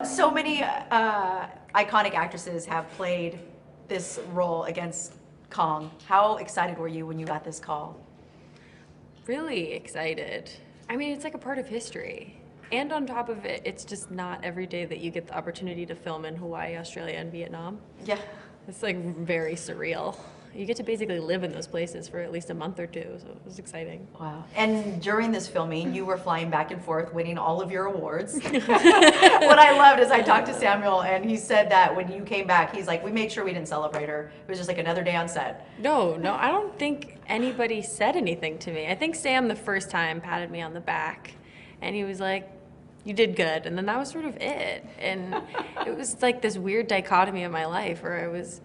So many iconic actresses have played this role against Kong. How excited were you when you got this call? Really excited. I mean, it's like a part of history. And on top of it, it's just not every day that you get the opportunity to film in Hawaii, Australia, and Vietnam. Yeah. It's like very surreal. You get to basically live in those places for at least a month or two, so it was exciting. Wow. And during this filming, you were flying back and forth, winning all of your awards. What I loved is I talked to Samuel, and he said that when you came back, he's like, we made sure we didn't celebrate her. It was just like another day on set. No, I don't think anybody said anything to me. I think Sam the first time patted me on the back, and he was like, you did good. And then that was sort of it. And it was like this weird dichotomy of my life where I was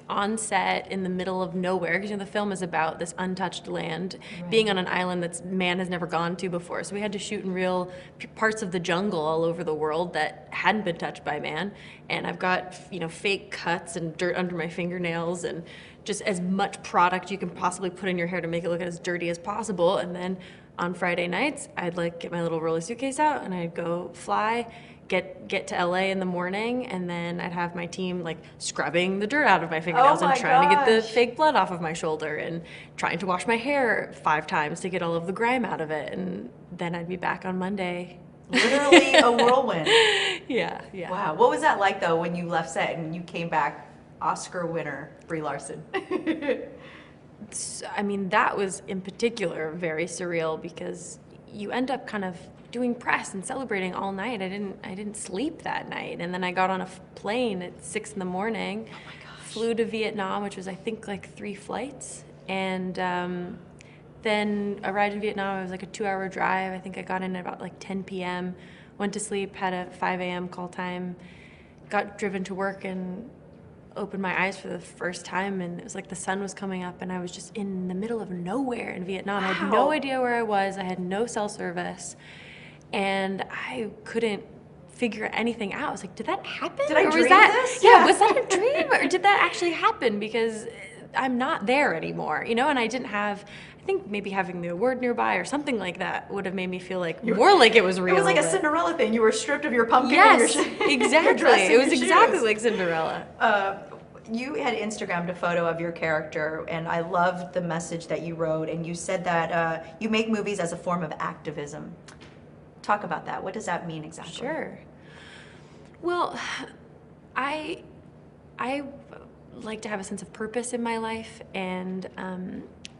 on set in the middle of nowhere, because the film is about this untouched land, right, being on an island that man has never gone to before. So we had to shoot in real parts of the jungle all over the world that hadn't been touched by man. And I've got fake cuts and dirt under my fingernails and just as much product you can possibly put in your hair to make it look as dirty as possible. And then on Friday nights, I'd get my little rolly suitcase out and I'd go fly, get to LA in the morning, and then I'd have my team scrubbing the dirt out of my fingernails and trying to get the fake blood off of my shoulder and trying to wash my hair 5 times to get all of the grime out of it. And then I'd be back on Monday. Literally a whirlwind. Yeah. Wow. What was that like though when you left set and you came back Oscar winner, Brie Larson? I mean, that was in particular very surreal because you end up kind of doing press and celebrating all night. I didn't sleep that night, and then I got on a plane at 6 in the morning. Oh my gosh. Flew to Vietnam, which was I think 3 flights, and then arrived in Vietnam. It was a 2-hour drive. I think I got in at about 10 p.m. Went to sleep, had a 5 a.m. call time, got driven to work, and opened my eyes for the first time, and it was the sun was coming up, and I was just in the middle of nowhere in Vietnam. Wow. I had no idea where I was. I had no cell service, and I couldn't figure anything out. I was like, did that happen? Did I or dream was that, this? Yeah, was that a dream, or did that actually happen? Because I'm not there anymore, and I didn't have, I think maybe having the award nearby or something like that would have made me feel more like it was real. It was like a Cinderella thing. You were stripped of your pumpkin. Yes, and your exactly. Your dress it was and your exactly shoes. like Cinderella. You had Instagrammed a photo of your character, and I loved the message that you wrote, and you said that you make movies as a form of activism. Talk about that. What does that mean exactly? Sure. Well, I like to have a sense of purpose in my life, and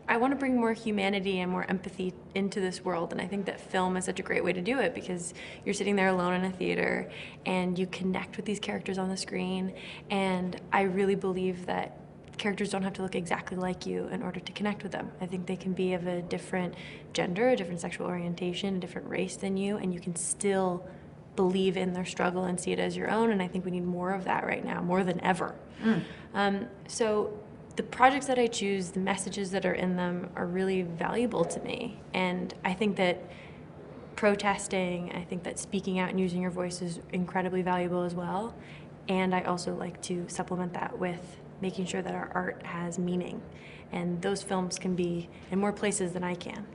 I want to bring more humanity and more empathy into this world, and I think that film is such a great way to do it because you're sitting there alone in a theater and you connect with these characters on the screen, and I really believe that characters don't have to look exactly like you in order to connect with them. I think they can be of a different gender, a different sexual orientation, a different race than you, and you can still believe in their struggle and see it as your own, and I think we need more of that right now, more than ever. So the projects that I choose, the messages that are in them are really valuable to me, and I think that protesting, I think that speaking out and using your voice is incredibly valuable as well, and I also like to supplement that with making sure that our art has meaning, and those films can be in more places than I can.